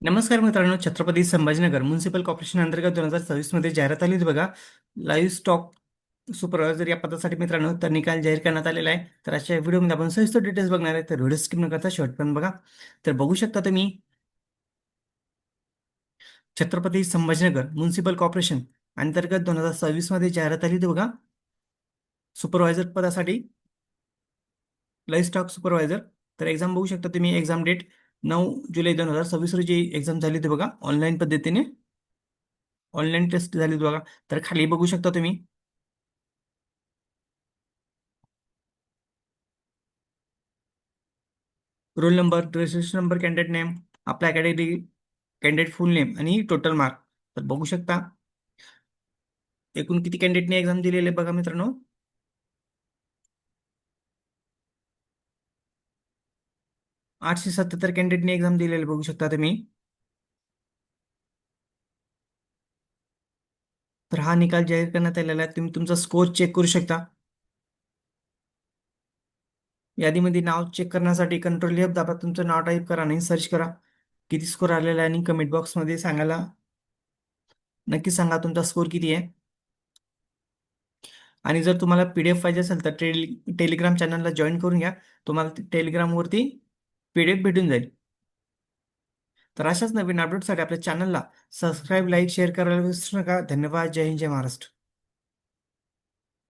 नमस्कार मित्रांनो, Chhatrapati Sambhajinagar municipal corporation अंतर्गत 2026 मध्ये जाहिरात आली होती बघा. लाईव्ह स्टॉक सुपरवायझर या पदासाठी मित्रांनो, तर निकाल जाहीर करण्यात आलेला आहे. तर आजच्या व्हिडिओमध्ये आपण सविस्तर डिटेल्स बघणार आहे. तर व्हिडिओ स्किप न करता शेवटपर्यंत बघा. तर बघू शकता तुम्ही, छत्रपती संभाजीनगर म्युनिसिपल कॉर्पोरेशन अंतर्गत 2026 मध्ये जाहिरात आली होती बघा, सुपरवायझर पदासाठी लाईव्ह स्टॉक सुपरवायझर. तर एक्झाम बघू शकता तुम्ही. एक्झाम डेट 9 जुलै 2026 रोजी एक्झाम झाली होती बघा, ऑनलाईन पद्धतीने. ऑनलाईन टेस्ट झाली होती बघा. तर खाली बघू शकता तुम्ही, roll number, registration number, candidate name, आपला कॅटेगरी, कॅन्डिडेट फुल नेम आणि टोटल मार्क. तर बघू शकता एकूण किती कॅन्डिडेटने एक्झाम दिलेले बघा मित्रांनो. 877 कॅन्डिडेटने एक्झाम दिलेले बघू शकता तुम्ही. तर हा निकाल जाहीर करण्यात आलेला आहे. तुम्ही तुमचा स्कोर चेक करू शकता. यादीमध्ये नाव चेक करण्यासाठी कंट्रोल F दाबा, तुमचं नाव टाईप करा आणि सर्च करा किती स्कोर आलेला आहे, आणि कमेंट बॉक्समध्ये सांगायला नक्की सांगा तुमचा स्कोर किती आहे. आणि जर तुम्हाला PDF पाहिजे असेल तर टेलिग्राम चॅनलला जॉईन करून घ्या. तुम्हाला टेलिग्रामवरती PDF भेटून जाईल. तर अशाच नवीन अपडेटसाठी आपल्या चॅनलला सबस्क्राईब, लाईक, शेअर करायला विसरू नका. धन्यवाद. जय हिंद, जय महाराष्ट्र.